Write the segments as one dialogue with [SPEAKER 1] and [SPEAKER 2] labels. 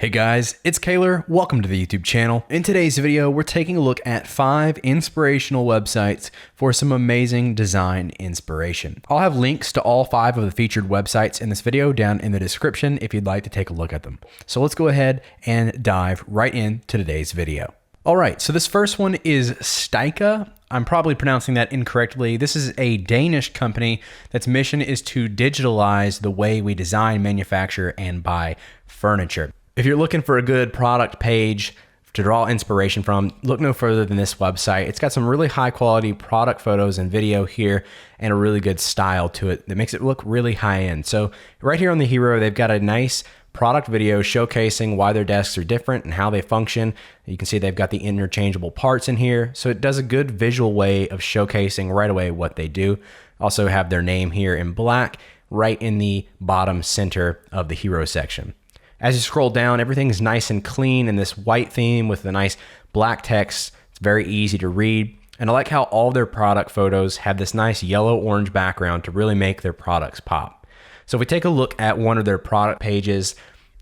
[SPEAKER 1] Hey guys, it's Kaylor. Welcome to the YouTube channel. In today's video, we're taking a look at 5 inspirational websites for some amazing design inspiration. I'll have links to all 5 of the featured websites in this video down in the description if you'd like to take a look at them. So let's go ahead and dive right into today's video. All right, so this first one is Stykka. I'm probably pronouncing that incorrectly. This is a Danish company that's mission is to digitalize the way we design, manufacture, and buy furniture. If you're looking for a good product page to draw inspiration from, look no further than this website. It's got some really high quality product photos and video here and a really good style to it that makes it look really high end. So right here on the hero, they've got a nice product video showcasing why their desks are different and how they function. You can see they've got the interchangeable parts in here. So it does a good visual way of showcasing right away what they do. Also have their name here in black right in the bottom center of the hero section. As you scroll down, everything's nice and clean in this white theme with the nice black text. It's very easy to read. And I like how all their product photos have this nice yellow-orange background to really make their products pop. So if we take a look at one of their product pages,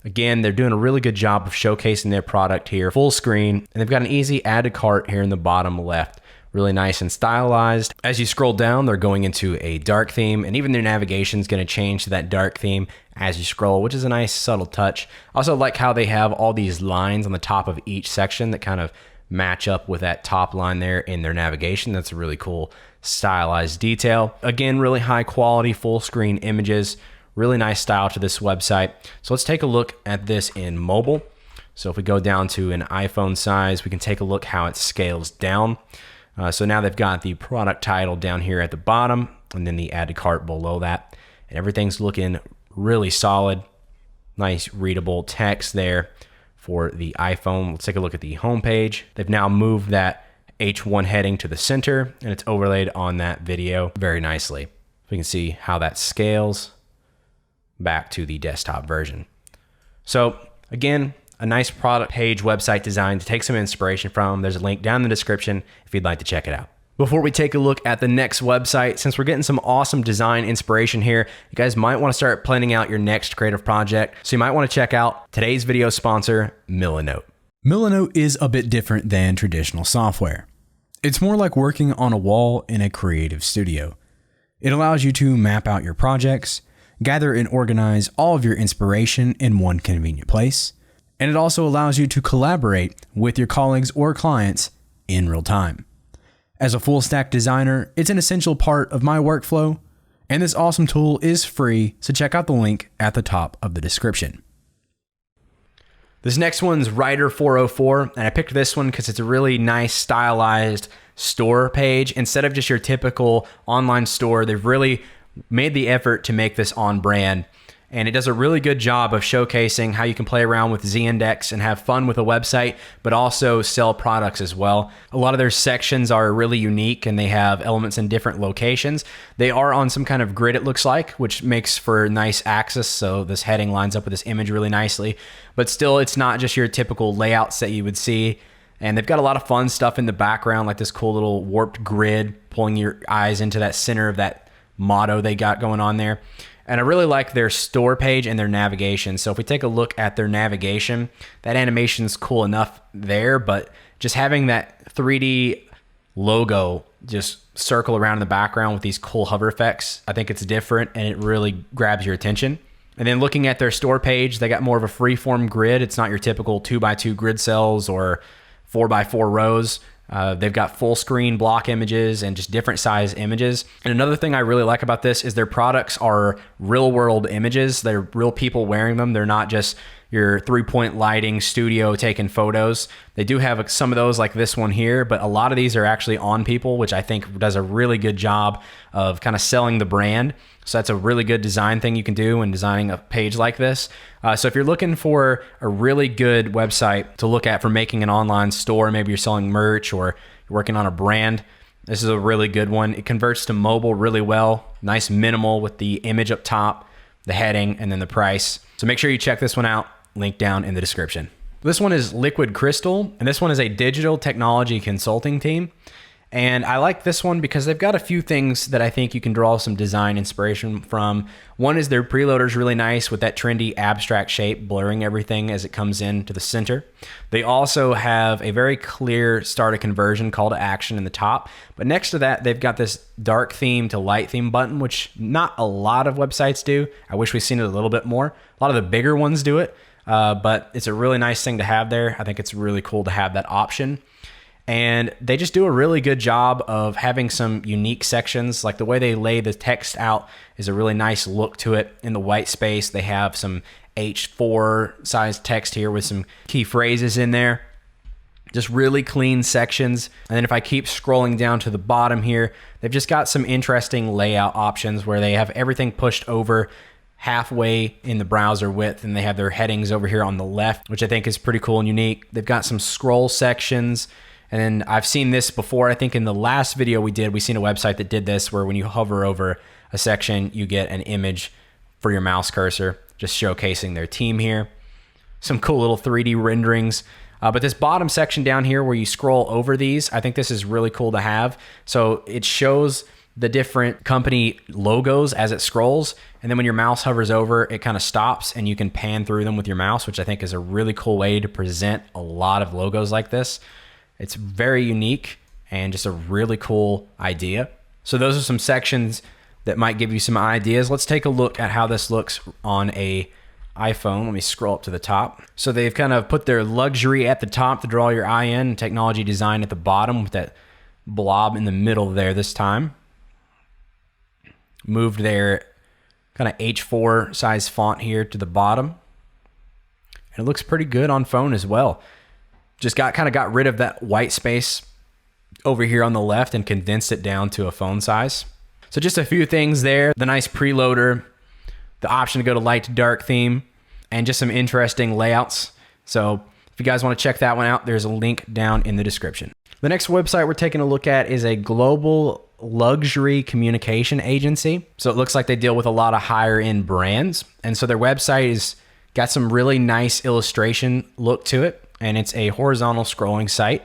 [SPEAKER 1] again, they're doing a really good job of showcasing their product here, full screen, and they've got an easy add to cart here in the bottom left. Really nice and stylized. As you scroll down, they're going into a dark theme, and even their navigation is going to change to that dark theme as you scroll, which is a nice subtle touch. I also like how they have all these lines on the top of each section that kind of match up with that top line there in their navigation. That's a really cool stylized detail. Again, really high quality full screen images, really nice style to this website. So let's take a look at this in mobile. So if we go down to an iPhone size, we can take a look how it scales down. So now they've got the product title down here at the bottom and then the add to cart below that. And everything's looking really solid. Nice readable text there for the iPhone. Let's take a look at the home page. They've now moved that H1 heading to the center and it's overlaid on that video very nicely. We can see how that scales back to the desktop version. So again, a nice product page website design to take some inspiration from. There's a link down in the description if you'd like to check it out. Before we take a look at the next website, since we're getting some awesome design inspiration here, you guys might want to start planning out your next creative project. So you might want to check out today's video sponsor, Milanote.
[SPEAKER 2] Milanote is a bit different than traditional software. It's more like working on a wall in a creative studio. It allows you to map out your projects, gather and organize all of your inspiration in one convenient place, and it also allows you to collaborate with your colleagues or clients in real time. As a full stack designer, it's an essential part of my workflow, and this awesome tool is free, so check out the link at the top of the description.
[SPEAKER 1] This next one's Writer 404, and I picked this one because it's a really nice stylized store page. Instead of just your typical online store, they've really made the effort to make this on brand. And it does a really good job of showcasing how you can play around with Z-index and have fun with a website, but also sell products as well. A lot of their sections are really unique and they have elements in different locations. They are on some kind of grid, it looks like, which makes for nice access. So this heading lines up with this image really nicely, but still it's not just your typical layouts that you would see. And they've got a lot of fun stuff in the background, like this cool little warped grid, pulling your eyes into that center of that motto they got going on there. And I really like their store page and their navigation. So if we take a look at their navigation, that animation's cool enough there, but just having that 3D logo just circle around in the background with these cool hover effects, I think it's different and it really grabs your attention. And then looking at their store page, they got more of a freeform grid. It's not your typical 2x2 grid cells or 4x4 rows. They've got full screen block images and just different size images. And another thing I really like about this is their products are real world images. They're real people wearing them. They're not just your 3-point lighting studio taking photos. They do have some of those like this one here, but a lot of these are actually on people, which I think does a really good job of kind of selling the brand. So that's a really good design thing you can do when designing a page like this. So if you're looking for a really good website to look at for making an online store, maybe you're selling merch or you're working on a brand, this is a really good one. It converts to mobile really well. Nice minimal with the image up top, the heading, and then the price. So make sure you check this one out. Link down in the description. This one is Liquid Crystal, and this one is a digital technology consulting team. And I like this one because they've got a few things that I think you can draw some design inspiration from. One is their preloader is really nice with that trendy abstract shape, blurring everything as it comes into the center. They also have a very clear start a conversion call to action in the top. But next to that, they've got this dark theme to light theme button, which not a lot of websites do. I wish we'd seen it a little bit more. A lot of the bigger ones do it, but it's a really nice thing to have there. I think it's really cool to have that option. And they just do a really good job of having some unique sections. Like the way they lay the text out is a really nice look to it. In the white space, they have some H4 size text here with some key phrases in there. Just really clean sections. And then if I keep scrolling down to the bottom here, they've just got some interesting layout options where they have everything pushed over halfway in the browser width, and they have their headings over here on the left, which I think is pretty cool and unique. They've got some scroll sections. And I've seen this before. I think in the last video we seen a website that did this where when you hover over a section, you get an image for your mouse cursor, just showcasing their team here. Some cool little 3D renderings. But this bottom section down here where you scroll over these, I think this is really cool to have. So it shows the different company logos as it scrolls. And then when your mouse hovers over, it kind of stops and you can pan through them with your mouse, which I think is a really cool way to present a lot of logos like this. It's very unique and just a really cool idea. So those are some sections that might give you some ideas. Let's take a look at how this looks on a iPhone. Let me scroll up to the top. So they've kind of put their luxury at the top to draw your eye in, and technology design at the bottom with that blob in the middle there this time. Moved their kind of H4 size font here to the bottom. And it looks pretty good on phone as well. Just kind of got rid of that white space over here on the left and condensed it down to a phone size. So just a few things there. The nice preloader, the option to go to light to dark theme, and just some interesting layouts. So if you guys want to check that one out, there's a link down in the description. The next website we're taking a look at is a global luxury communication agency. So it looks like they deal with a lot of higher end brands. And so their website is got some really nice illustration look to it. And it's a horizontal scrolling site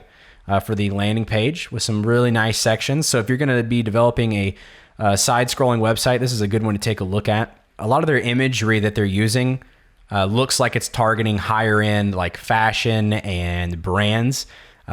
[SPEAKER 1] for the landing page with some really nice sections. So if you're going to be developing a side-scrolling website, this is a good one to take a look at. A lot of their imagery that they're using looks like it's targeting higher-end like fashion and brands.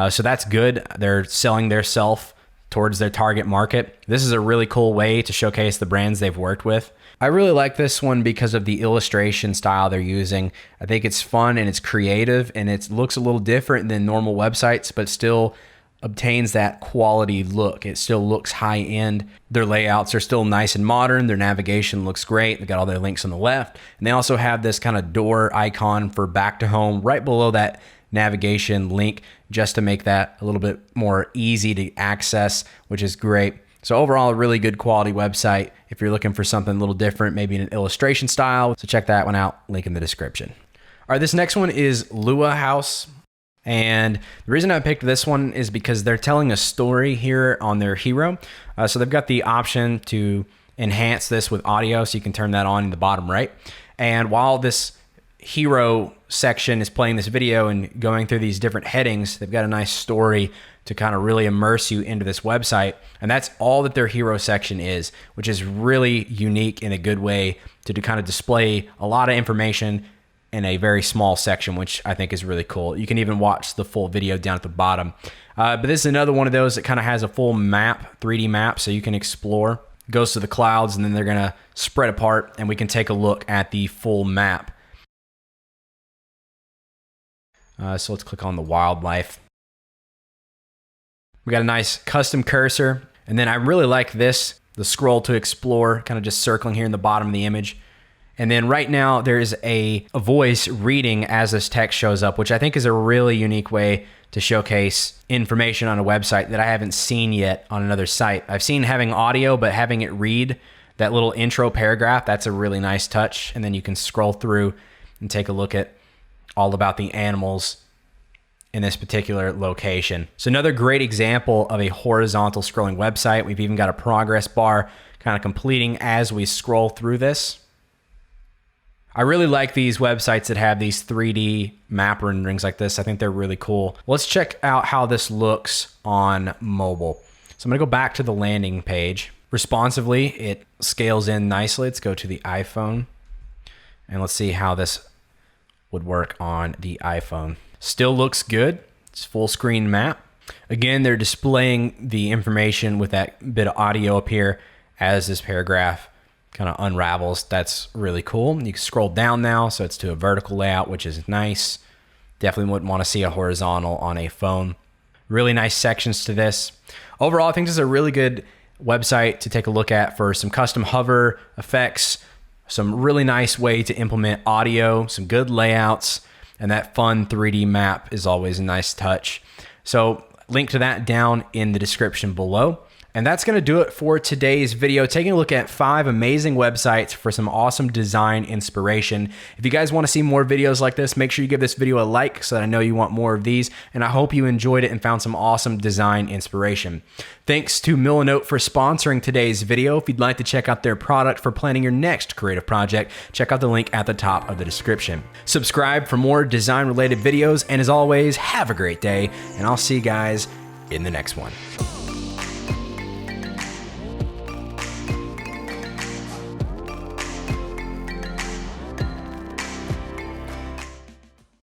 [SPEAKER 1] So that's good. They're selling their self towards their target market. This is a really cool way to showcase the brands they've worked with. I really like this one because of the illustration style they're using. I think it's fun and it's creative and it looks a little different than normal websites, but still obtains that quality look. It still looks high end. Their layouts are still nice and modern. Their navigation looks great. They got all their links on the left. And they also have this kind of door icon for back to home right below that navigation link, just to make that a little bit more easy to access, which is great. So overall, a really good quality website if you're looking for something a little different, maybe in an illustration style. So check that one out, link in the description. All right, this next one is Lewa House. And the reason I picked this one is because they're telling a story here on their hero. So they've got the option to enhance this with audio, so you can turn that on in the bottom right. And while this hero section is playing this video and going through these different headings, they've got a nice story to kind of really immerse you into this website. And that's all that their hero section is, which is really unique in a good way to kind of display a lot of information in a very small section, which I think is really cool. You can even watch the full video down at the bottom. But this is another one of those that kind of has a full map, 3D map, so you can explore. Goes to the clouds, and then they're gonna spread apart, and we can take a look at the full map. So let's click on the wildlife. We got a nice custom cursor. And then I really like this, the scroll to explore, kind of just circling here in the bottom of the image. And then right now there's a voice reading as this text shows up, which I think is a really unique way to showcase information on a website that I haven't seen yet on another site. I've seen having audio, but having it read that little intro paragraph, that's a really nice touch. And then you can scroll through and take a look at all about the animals in this particular location. So another great example of a horizontal scrolling website. We've even got a progress bar kind of completing as we scroll through this. I really like these websites that have these 3D map renderings like this. I think they're really cool. Let's check out how this looks on mobile. So I'm gonna go back to the landing page. Responsively, it scales in nicely. Let's go to the iPhone and let's see how this would work on the iPhone. Still looks good. It's full screen map. Again, they're displaying the information with that bit of audio up here as this paragraph kind of unravels. That's really cool. You can scroll down now, so it's to a vertical layout, which is nice. Definitely wouldn't want to see a horizontal on a phone. Really nice sections to this. Overall, I think this is a really good website to take a look at for some custom hover effects, some really nice way to implement audio, some good layouts, and that fun 3D map is always a nice touch. So link to that down in the description below. And that's going to do it for today's video, taking a look at 5 amazing websites for some awesome design inspiration. If you guys want to see more videos like this, make sure you give this video a like so that I know you want more of these. And I hope you enjoyed it and found some awesome design inspiration. Thanks to Milanote for sponsoring today's video. If you'd like to check out their product for planning your next creative project, check out the link at the top of the description. Subscribe for more design related videos. And as always, have a great day. And I'll see you guys in the next one.